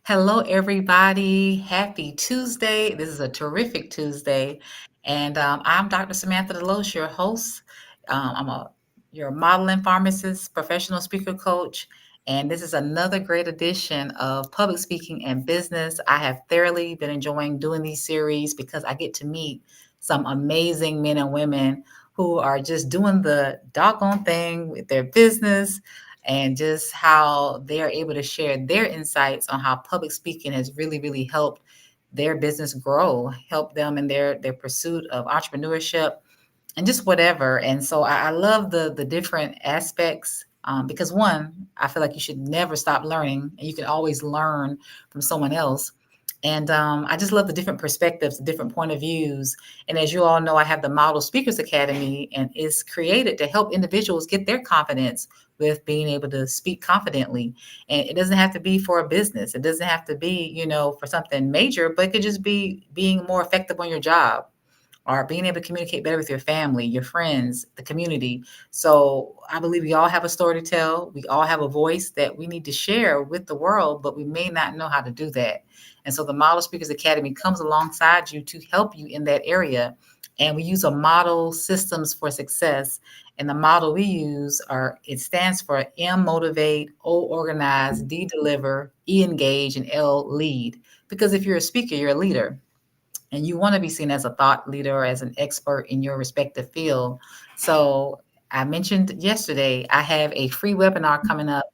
Hello, everybody. Happy Tuesday. This is a terrific Tuesday. And I'm Dr. Samantha DeLoache, your host. I'm your modeling pharmacist, professional speaker coach. And this is another great edition of Public Speaking and Business. I have thoroughly been enjoying doing these series because I get to meet some amazing men and women who are just doing the doggone thing with their business and just how they're able to share their insights on how public speaking has really helped their business grow, help them in their pursuit of entrepreneurship and just whatever. And so I love the different aspects because one, I feel like you should never stop learning, and you can always learn from someone else. And I just love the different perspectives, the different point of views. And as you all know, I have the Model Speakers Academy, and it's created to help individuals get their confidence with being able to speak confidently. And it doesn't have to be for a business. It doesn't have to be, for something major, but it could just be being more effective on your job or being able to communicate better with your family, your friends, the community. So I believe we all have a story to tell. We all have a voice that we need to share with the world, but we may not know how to do that. And so the Model Speakers Academy comes alongside you to help you in that area. And we use a model systems for success. And the model we use it stands for M motivate, O organize, D deliver, E engage, and L lead. Because if you're a speaker, you're a leader and you want to be seen as a thought leader or as an expert in your respective field. So I mentioned yesterday, I have a free webinar coming up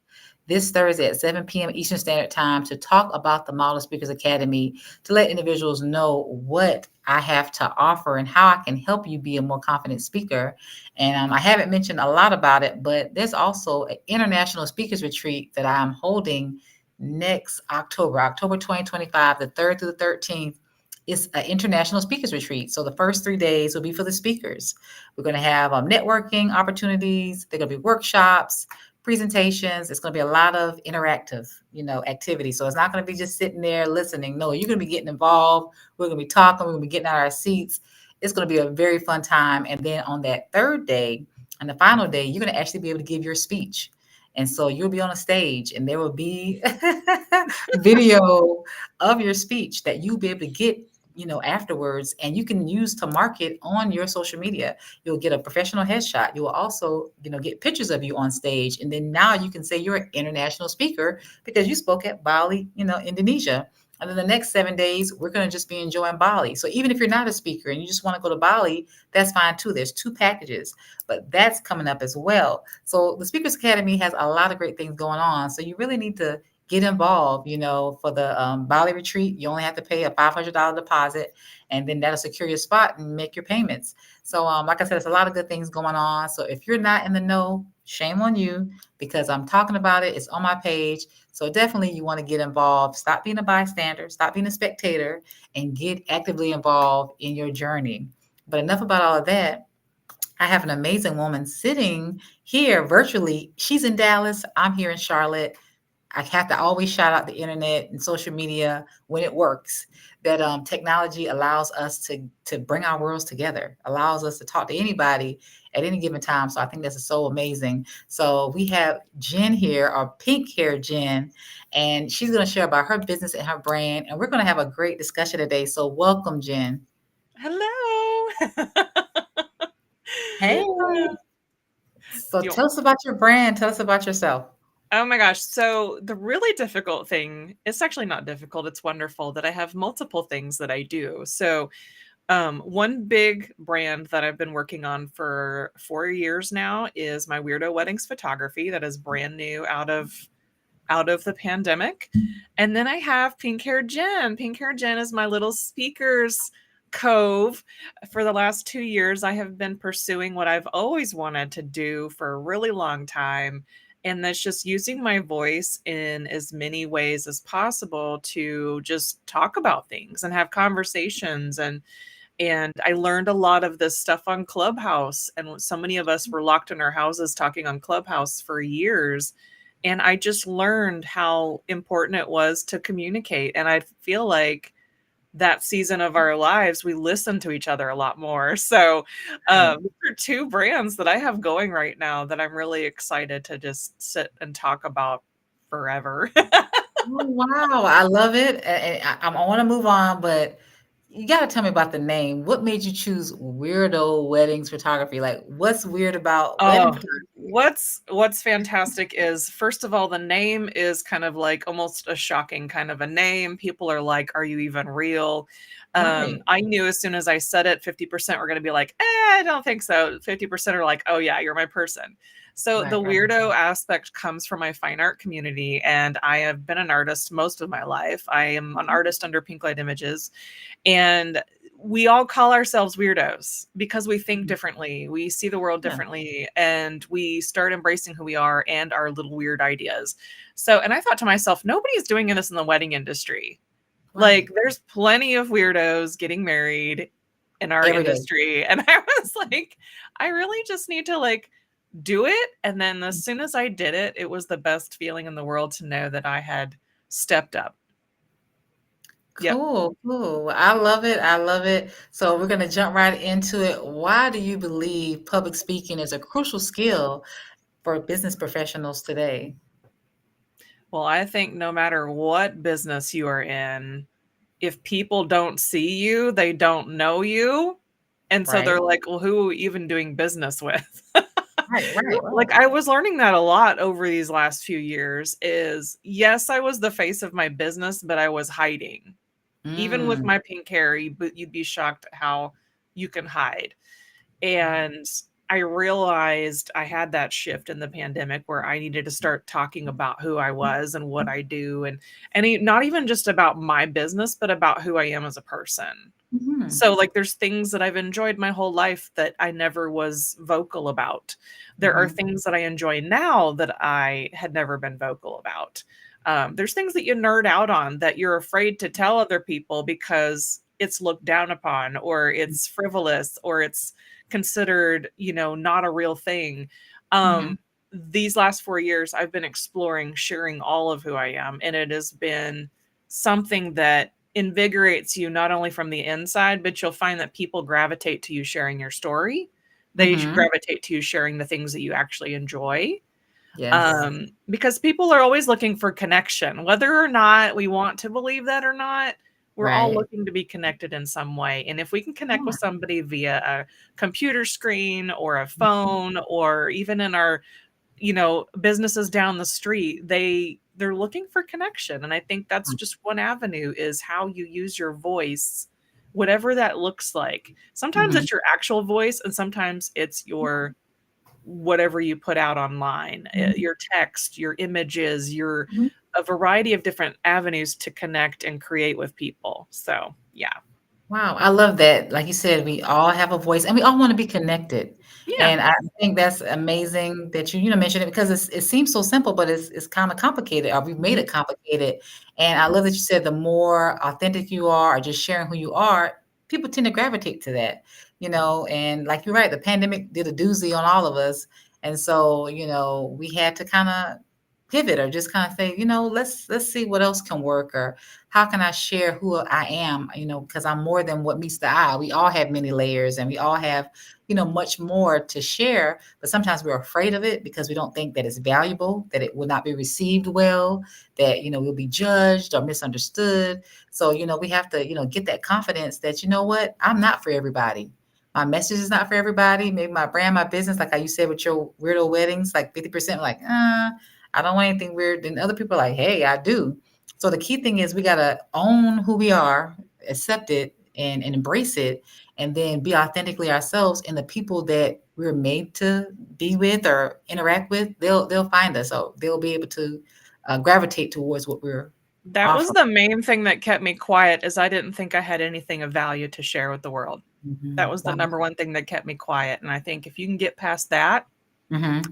this Thursday at 7 p.m. Eastern Standard Time to talk about the Model Speakers Academy, to let individuals know what I have to offer and how I can help you be a more confident speaker. And I haven't mentioned a lot about it, but there's also an international speakers retreat that I'm holding next October 2025, the 3rd through the 13th. It's an international speakers retreat. So the first 3 days will be for the speakers. We're going to have networking opportunities. There are going to be workshops, presentations. It's going to be a lot of interactive, activity. So it's not going to be just sitting there listening. No, you're going to be getting involved. We're going to be talking. We're going to be getting out of our seats. It's going to be a very fun time. And then on that third day and the final day, you're going to actually be able to give your speech. And so you'll be on a stage and there will be video of your speech that you'll be able to get afterwards, and you can use to market on your social media. You'll get a professional headshot. You will also, get pictures of you on stage. And then now you can say you're an international speaker because you spoke at Bali, Indonesia. And then the next 7 days, we're going to just be enjoying Bali. So even if you're not a speaker and you just want to go to Bali, that's fine too. There's 2 packages, but that's coming up as well. So the Speakers Academy has a lot of great things going on. So you really need to get involved. For the Bali retreat, you only have to pay a $500 deposit, and then that'll secure your spot and make your payments. So, like I said, there's a lot of good things going on. So if you're not in the know, shame on you, because I'm talking about it. It's on my page. So definitely you want to get involved. Stop being a bystander, stop being a spectator, and get actively involved in your journey. But enough about all of that. I have an amazing woman sitting here virtually. She's in Dallas. I'm here in Charlotte. I have to always shout out the internet and social media when it works. That technology allows us to bring our worlds together, allows us to talk to anybody at any given time. So I think this is so amazing. So we have Jen here, our pink hair Jen, and she's going to share about her business and her brand. And we're going to have a great discussion today. So welcome, Jen. Hello. Hey. So You- tell us about your brand. Tell us about yourself. oh my gosh. So, the really difficult thing, it's actually not difficult, it's wonderful that I have multiple things that I do. So, one big brand that I've been working on for 4 years now is my Weirdo Weddings photography that is brand new out of the pandemic. And then I have Pink Hair Jen. Pink Hair Jen is my little speakers cove. For the last 2 years, I have been pursuing what I've always wanted to do for a really long time. And that's just using my voice in as many ways as possible to just talk about things and have conversations. And I learned a lot of this stuff on Clubhouse. And so many of us were locked in our houses talking on Clubhouse for years. And I just learned how important it was to communicate. And I feel like that season of our lives, we listen to each other a lot more. So, Right. there are 2 brands that I have going right now that I'm really excited to just sit and talk about forever. Oh, wow, I love it, and I wanna move on, but you gotta tell me about the name. What made you choose Weirdo Weddings Photography? Like, what's weird about wedding Oh, photography? what's fantastic is, first of all, the name is kind of like almost a shocking kind of a name. People are like, "Are you even real?" Right, I knew as soon as I said it, 50% were gonna be like, I don't think so." 50% are like, "Oh, yeah, you're my person." So the right. weirdo aspect comes from my fine art community, and I have been an artist most of my life. I am an Mhm. artist under Pink Light Images, and we all call ourselves weirdos because we think Mhm. differently, we see the world Yeah, differently, and we start embracing who we are and our little weird ideas. So, and I thought to myself, nobody's doing this in the wedding industry. Like, right. there's plenty of weirdos getting married in our Every day. industry. And I was like, I really just need to like do it. And then as Mm. soon as I did it, it was the best feeling in the world to know that I had stepped up. Yep. Cool, cool. I love it, I love it. So we're gonna jump right into it. Why do you believe public speaking is a crucial skill for business professionals today? Well, I think no matter what business you are in, if people don't see you, they don't know you. And so they're Right? like, well, who are we even doing business with? Right, right, Like, right. I was learning that a lot over these last few years is, yes, I was the face of my business, but I was hiding. Even with Mm. my pink hair, you'd be shocked how you can hide. And I realized I had that shift in the pandemic where I needed to start talking about who I was and what I do, and not even just about my business, but about who I am as a person. Mhm, So, like, there's things that I've enjoyed my whole life that I never was vocal about. There are mhm, things that I enjoy now that I had never been vocal about. There's things that you nerd out on that you're afraid to tell other people because it's looked down upon, or it's frivolous, or it's considered, not a real thing. mhm, These last 4 years, I've been exploring sharing all of who I am, and it has been something that invigorates you not only from the inside, but you'll find that people gravitate to you sharing your story. They mhm. gravitate to you sharing the things that you actually enjoy. Yes. Because people are always looking for connection, whether or not we want to believe that or not. We're all Right. looking to be connected in some way. And if we can connect with Yeah. somebody via a computer screen or a Mhm, phone, or even in our businesses down the street, they're looking for connection. And I think that's mm, just one avenue, is how you use your voice, whatever that looks like. Sometimes mhm, it's your actual voice, and sometimes it's your whatever you put out online, mhm, your text, your images, your mhm. a variety of different avenues to connect and create with people. So, yeah. Wow, I love that. Like you said, we all have a voice and we all wanna be connected. Yeah. And I think that's amazing that you mentioned it because it seems so simple, but it's kinda complicated, or we've made Mhm. it complicated. And I love that you said the more authentic you are or just sharing who you are, people tend to gravitate to that, and like you're right, the pandemic did a doozy on all of us. And so, we had to kinda pivot or just kinda say, let's see what else can work, or how can I share who I am, because I'm more than what meets the eye. We all have many layers and we all have, much more to share, but sometimes we're afraid of it because we don't think that it's valuable, that it will not be received well, that, we'll be judged or misunderstood. So, we have to, get that confidence that, what, I'm not for everybody. My message is not for everybody. Maybe my brand, my business, like how you said with your weirdo weddings, like 50% like, I don't want anything weird. Then other people are like, hey, I do. So the key thing is we gotta own who we are, accept it, and embrace it, and then be authentically ourselves. And the people that we're made to be with or interact with, they'll find us. So they'll be able to gravitate towards what we're That was offering. the main thing that kept me quiet, is I didn't think I had anything of value to share with the world. That Mhm. was the Wow. number one thing that kept me quiet, and I think if you can get past that, Mhm.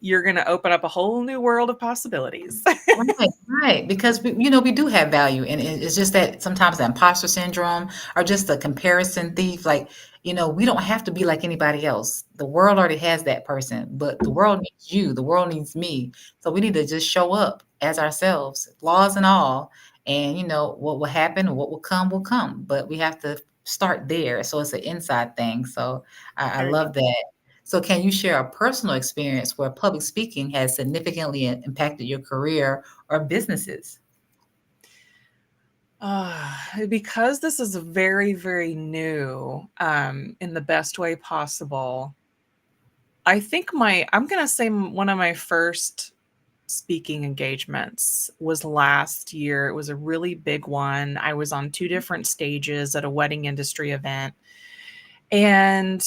you're gonna open up a whole new world of possibilities. Right, right, because we do have value, and it's just that sometimes the imposter syndrome or just a comparison thief, like, we don't have to be like anybody else. The world already has that person, but the world needs you, the world needs me. So we need to just show up as ourselves, flaws and all, and what will happen, what will come, but we have to start there. So it's an inside thing. So I There you go. love that. So can you share a personal experience where public speaking has significantly impacted your career or businesses? Because this is very, very new, in the best way possible, I think I'm gonna say one of my first speaking engagements was last year. It was a really big one. I was on two different stages at a wedding industry event. And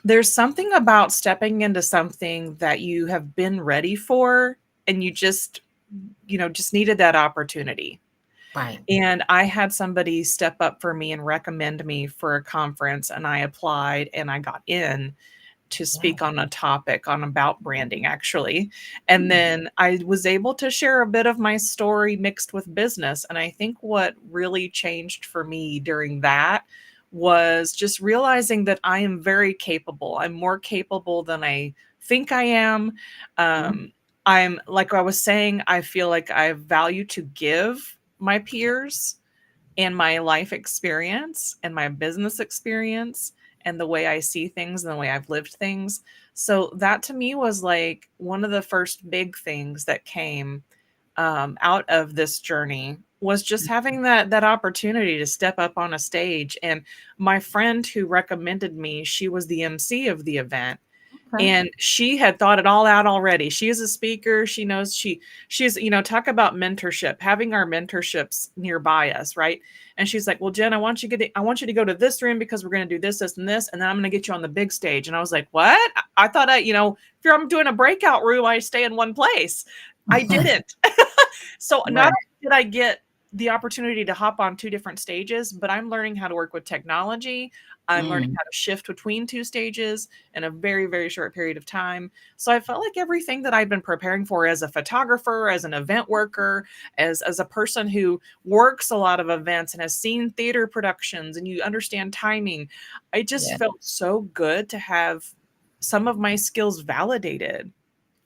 there's something about stepping into something that you have been ready for and just needed that opportunity. Right. And I had somebody step up for me and recommend me for a conference, and I applied and I got in to Yeah. speak on a topic on about branding, actually. And Mm. then I was able to share a bit of my story mixed with business. And I think what really changed for me during that was just realizing that I am very capable. I'm more capable than I think I am. Mhm. I'm like I was saying, I feel like I have value to give my peers and my life experience and my business experience and the way I see things and the way I've lived things. So that to me was like one of the first big things that came out of this journey was just having that opportunity to step up on a stage. And my friend who recommended me, she was the MC of the event, Okay. and she had thought it all out already. She is a speaker. She knows she's, talk about mentorship, having our mentorships nearby us, right? And she's like, "Well, Jen, I want you to go to this room because we're going to do this, this, and this, and then I'm going to get you on the big stage." And I was like, "What?" I thought if I'm doing a breakout room, I stay in one place. I didn't. So not Right. only did I get the opportunity to hop on two different stages, but I'm learning how to work with technology. I'm learning Mm. how to shift between two stages in a very, very short period of time. So I felt like everything that I've been preparing for as a photographer, as an event worker, as a person who works a lot of events and has seen theater productions and you understand timing, I just Yeah. felt so good to have some of my skills validated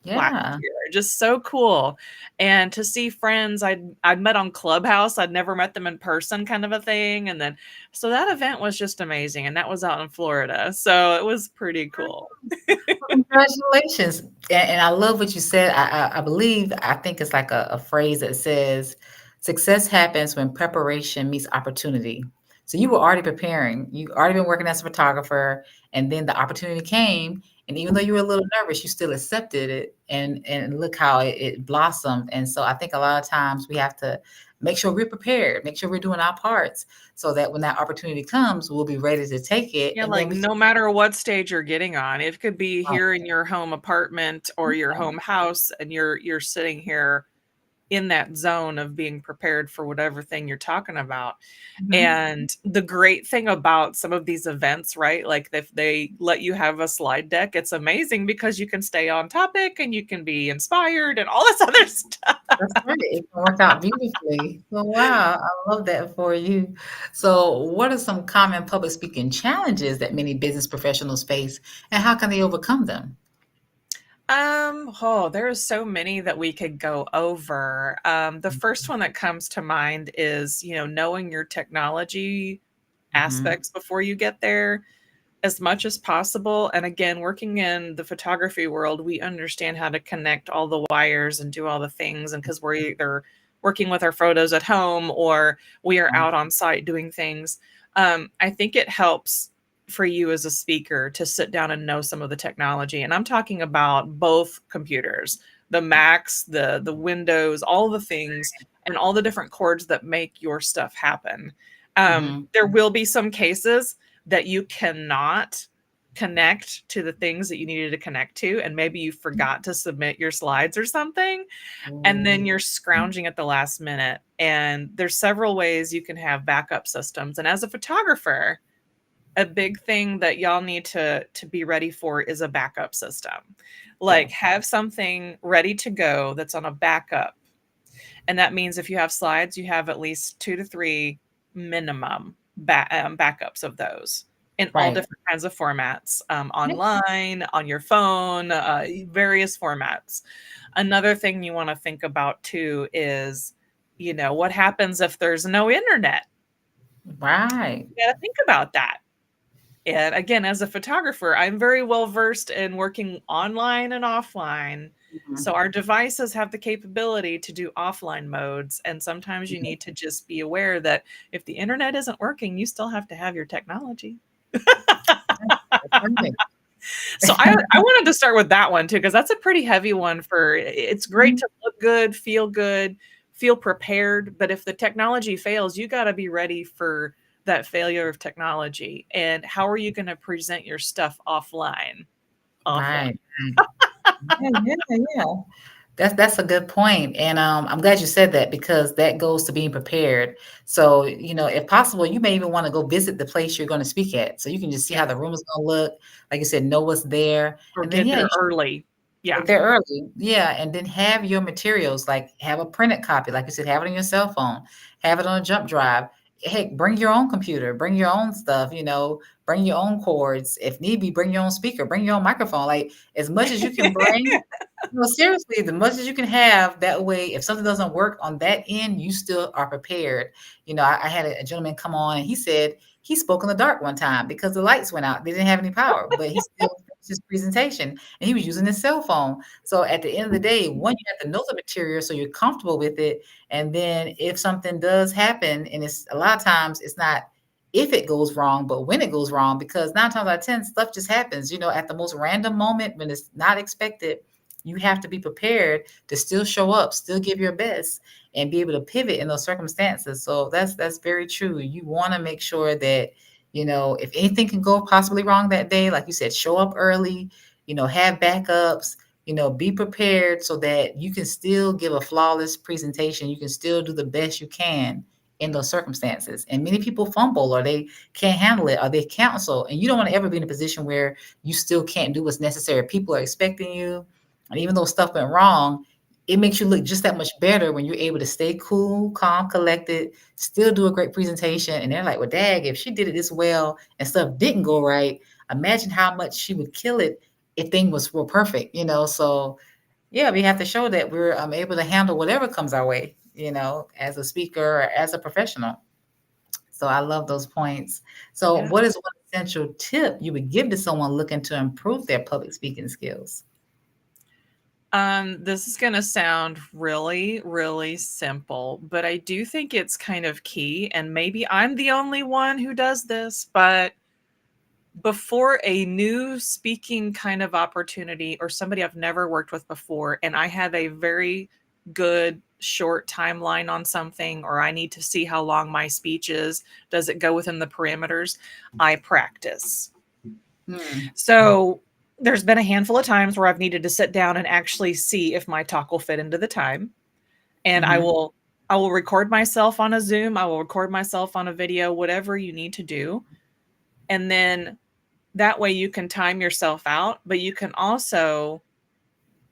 last Yeah. year. Just so cool. And to see friends I'd met on Clubhouse, I'd never met them in person, kind of a thing. And then so that event was just amazing. And that was out in Florida. So it was pretty cool. Well, congratulations. And I love what you said. I believe, I think it's like a phrase that says, success happens when preparation meets opportunity. So you were already preparing. You already been working as a photographer, and then the opportunity came. And even though you were a little nervous, you still accepted it. And look how it blossomed. And so I think a lot of times we have to make sure we're prepared, make sure we're doing our parts, so that when that opportunity comes, we'll be ready to take it. Yeah, And then like we can. no matter what stage you're getting on, it could be here in your home apartment or your home house, and you're sitting here in that zone of being prepared for whatever thing you're talking about. Mhm. And the great thing about some of these events, right? Like if they let you have a slide deck, it's amazing because you can stay on topic and you can be inspired and all this other stuff. That's right, it can work out beautifully. So, wow, I love that for you. So, what are some common public speaking challenges that many business professionals face, and how can they overcome them? There are so many that we could go over. The first one that comes to mind is, knowing your technology Mhm. aspects before you get there as much as possible. And again, working in the photography world, we understand how to connect all the wires and do all the things. And because we're either working with our photos at home or we are Right. out on site doing things, I think it helps for you as a speaker to sit down and know some of the technology. And I'm talking about both computers, the Macs, the Windows, all the things, and all the different cords that make your stuff happen. Mhm. There will be some cases that you cannot connect to the things that you needed to connect to, and maybe you forgot to submit your slides or something, and then Ooh. you're scrounging at the last minute. And there's several ways you can have backup systems. And as a photographer, a big thing that y'all need to be ready for is a backup system. Like Yes. have something ready to go that's on a backup, and that means if you have slides, you have at least 2 to 3 minimum backups of those in all Right. different kinds of formats, Yeah. online, on your phone, various formats. Another thing you wanna think about too is, what happens if there's no internet? Right. You gotta think about that. And again, as a photographer, I'm very well versed in working online and offline. So Mhm. our devices have the capability to do offline modes, and sometimes you Mhm. need to just be aware that if the internet isn't working, you still have to have your technology. That's right. So I wanted to start with that one too, because that's a pretty heavy one. For it's great Mhm. to look good, feel prepared, but if the technology fails, you got to be ready for that failure of technology. And how are you going to present your stuff offline? Offline. Right, right. Yeah, yeah, yeah. That's a good point, and, I'm glad you said that because that goes to being prepared. So, if possible, you may even wanna go visit the place you're gonna speak at, so you can just see how Yeah. the room is gonna look, like you said, know what's there, Or and then, get yeah, you there early. Yeah. get there early. Yeah, and then have your materials, like, have a printed copy, like you said, have it on your cell phone, have it on a jump drive. Heck, bring your own computer, bring your own stuff, bring your own cords. If need be, bring your own speaker, bring your own microphone, like, as much as you can bring. No, seriously, the much as you can have, that way, if something doesn't work on that end, you still are prepared. I had a gentleman come on and he said he spoke in the dark one time because the lights went out. They didn't have any power, but he still finished his presentation and he was using his cell phone. So at the end of the day, one, you have to know the material so you're comfortable with it. And then if something does happen, and it's a lot of times it's not if it goes wrong, but when it goes wrong, because 9 times out of 10, stuff just happens, at the most random moment when it's not expected. You have to be prepared to still show up, still give your best, and be able to pivot in those circumstances. So that's very true. You want to make sure that if anything can go possibly wrong that day, like you said, show up early. Have backups. Be prepared so that you can still give a flawless presentation. You can still do the best you can in those circumstances. And many people fumble or they can't handle it or they cancel. And you don't want to ever be in a position where you still can't do what's necessary. People are expecting you, and even though stuff went wrong, it makes you look just that much better when you're able to stay cool, calm, collected, still do a great presentation. And they're like, well, dag, if she did it this well and stuff didn't go right, imagine how much she would kill it if things were perfect. So yeah, we have to show that we're able to handle whatever comes our way, as a speaker or as a professional. So I love those points. So Yeah. what is one essential tip you would give to someone looking to improve their public speaking skills? This is going to sound really, really simple, but I do think it's kind of key. And maybe I'm the only one who does this, but before a new speaking kind of opportunity or somebody I've never worked with before, and I have a very good short timeline on something, or I need to see how long my speech is, does it go within the parameters? I practice. Hmm. So there's been a handful of times where I've needed to sit down and actually see if my talk will fit into the time. And I Mhm. will I will record myself on a Zoom, I will record myself on a video, whatever you need to do. And then that way you can time yourself out, but you can also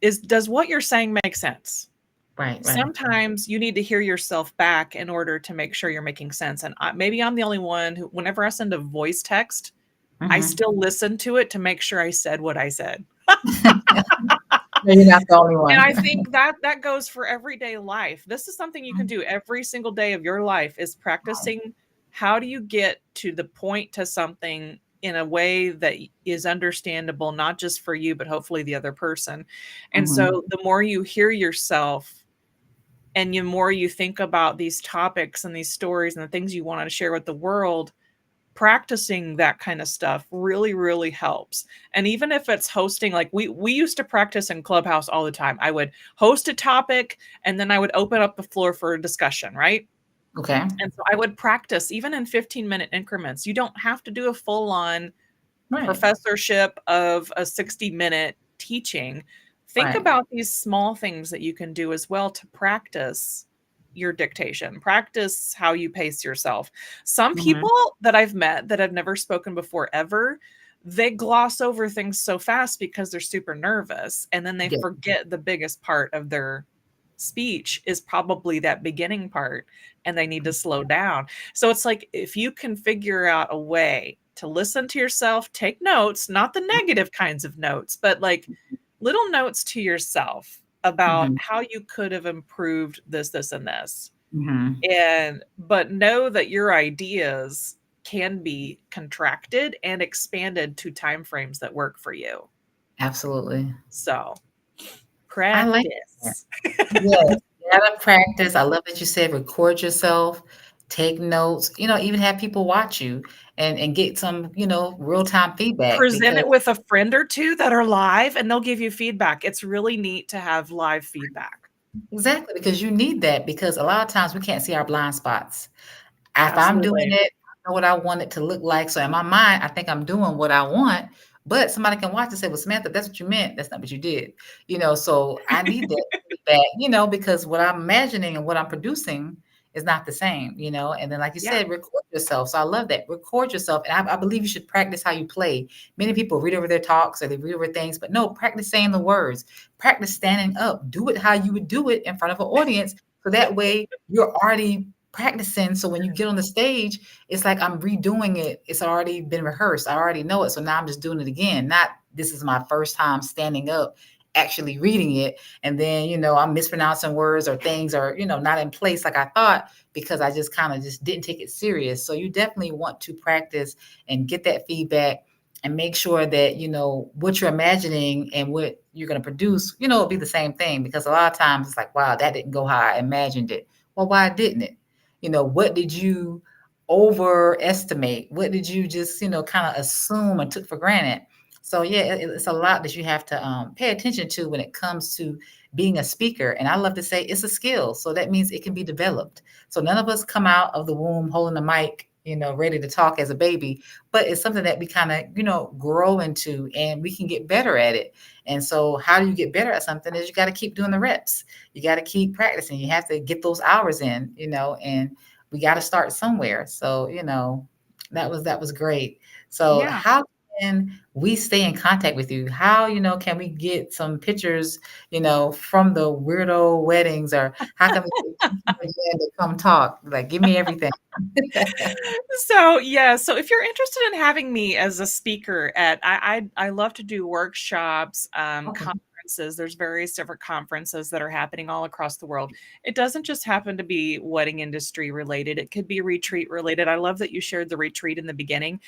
is does what you're saying make sense? Right, right. Sometimes you need to hear yourself back in order to make sure you're making sense. And maybe I'm the only one who, whenever I send a voice text, I Mhm. still listen to it to make sure I said what I said. No, you're not the only And one. I think that goes for everyday life. This is something you can do every single day of your life, is practicing how do you get to the point to something in a way that is understandable, not just for you, but hopefully the other person. And Mhm. so the more you hear yourself and the more you think about these topics and these stories and the things you want to share with the world, practicing that kind of stuff really, really helps. And even if it's hosting, like we used to practice in Clubhouse all the time. I would host a topic and then I would open up the floor for a discussion, right? Okay. And so I would practice even in 15-minute increments. You don't have to do a full on Right. professorship of a 60-minute teaching. Think Right. about these small things that you can do as well to practice your dictation, practice how you pace yourself. Some Mhm. people that I've met that have never spoken before ever, they gloss over things so fast because they're super nervous, and then they Yeah. forget the biggest part of their speech is probably that beginning part, and they need to slow down. So it's like if you can figure out a way to listen to yourself, take notes, not the negative kinds of notes, but like little notes to yourself about Mhm. how you could have improved this, this, and this. Mhm. And but know that your ideas can be contracted and expanded to time frames that work for you. Absolutely. So I like that. Practice. Yes, you gotta practice. I love that you said record yourself, take notes, even have people watch you and get some, real-time feedback Present because it with a friend or 2 that are live, and they'll give you feedback. It's really neat to have live feedback. exactly, because you need that because a lot of times we can't see our blind spots. If I'm doing Absolutely. it, I know what I want it to look like. So in my mind, I think I'm doing what I want, but somebody can watch and say, "Well, Samantha, that's what you meant. That's not what you did." So I need that feedback, because what I'm imagining and what I'm producing is not the same. And then, like you Yeah. said, record yourself. So I love that. Record yourself. And I believe you should practice how you play. Many people read over their talks or they read over things, but no, practice saying the words, practice standing up, do it how you would do it in front of an audience. So that way you're already practicing. So when you get on the stage, it's like I'm redoing it. It's already been rehearsed. I already know it. So now I'm just doing it again. Not this is my first time standing up, actually reading it. And then, I'm mispronouncing words or things are, not in place like I thought because I just kind of just didn't take it serious. So you definitely want to practice and get that feedback and make sure that, what you're imagining and what you're going to produce, it'll be the same thing because a lot of times it's like, wow, that didn't go how I imagined it. Well, why didn't it? What did you overestimate? What did you just, kind of assume and took for granted? So yeah, it's a lot that you have to pay attention to when it comes to being a speaker. And I love to say it's a skill. So that means it can be developed. So none of us come out of the womb holding the mic, ready to talk as a baby, but it's something that we kind of, grow into and we can get better at it. And so how do you get better at something is you got to keep doing the reps. You got to keep practicing. You have to get those hours in, and we got to start somewhere. So, that was great. So, Yeah. how can we stay in contact with you? How, can we get some pictures, from the weirdo weddings or how can we get Jen to come talk? Like, give me everything. So yeah, so if you're interested in having me as a speaker at I love to do workshops, Okay. conferences. There's various different conferences that are happening all across the world. It doesn't just happen to be wedding industry related. It could be retreat related. I love that you shared the retreat in the beginning.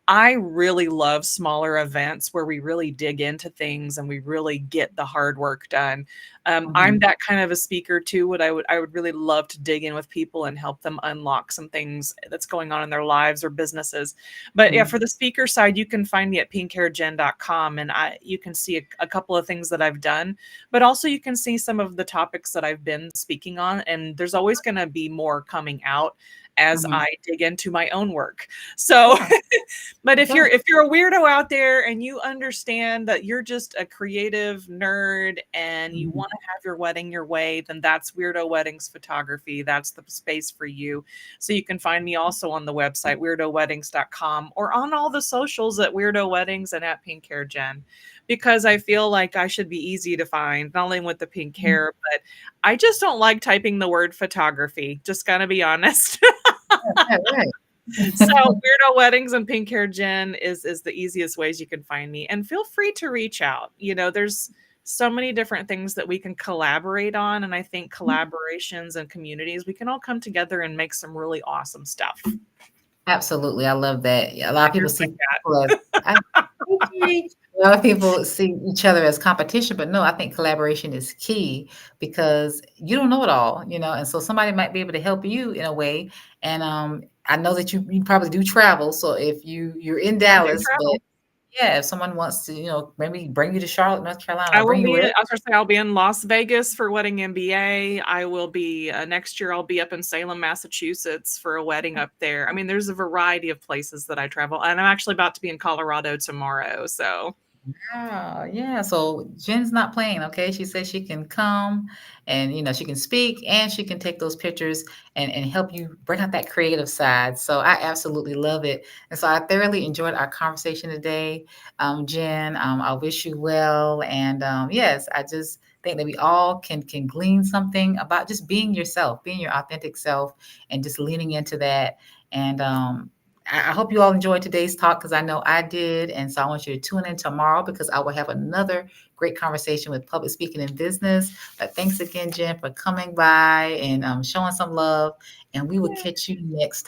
I really love smaller events where we really dig into things and we really get the hard work done. I'm Mhm. that kind of a speaker too. What I would really love to dig in with people and help them unlock some things that's going on in their lives or businesses. But yeah, Mhm. for the speaker side, you can find me at pinkhairjen.com and you can see a couple of things that I've done, but also you can see some of the topics that I've been speaking on. And there's always going to be more coming out as Mhm. I dig into my own work. So Yeah. but if you're Go. if you're a weirdo out there and you understand that you're just a creative nerd and you Mhm. want to have your wedding your way, then that's Weirdo Weddings Photography. That's the space for you. So you can find me also on the website weirdowedings.com or on all the socials at Weirdo Weddings and at Pink Hair Jen, because I feel like I should be easy to find, not only with the pink Mhm. hair, but I just don't like typing the word photography. Just gonna be honest. Yeah, right. So Weirdo Weddings and Pink Hair Jen is the easiest ways you can find me. And feel free to reach out. There's so many different things that we can collaborate on. And I think collaborations and communities, we can all come together and make some really awesome stuff. Absolutely, I love that. Yeah, a lot of people Here's my see cat. people as I okay. A lot of people see each other as competition, but no, I think collaboration is key because you don't know it all, and so somebody might be able to help you in a way. And I know that you probably do travel, so if you're in I do Dallas, but travel. yeah, if someone wants to, maybe bring you to Charlotte, North Carolina, I or will bring you be wherever. I was gonna say I'll be in Las Vegas for Wedding MBA. I will be next year I'll be up in Salem, Massachusetts for a wedding up there. I mean, there's a variety of places that I travel, and I'm actually about to be in Colorado tomorrow. So Oh, yeah. So Jen's not playing, okay? She says she can come and she can speak and she can take those pictures and help you bring out that creative side. So I absolutely love it. And so I thoroughly enjoyed our conversation today. Jen, I wish you well. And yes, I just think that we all can glean something about just being yourself, being your authentic self, and just leaning into that. And I hope you all enjoyed today's talk because I know I did. And so I want you to tune in tomorrow because I will have another great conversation with public speaking in business. But thanks again, Jen, for coming by and showing some love. And we will catch you next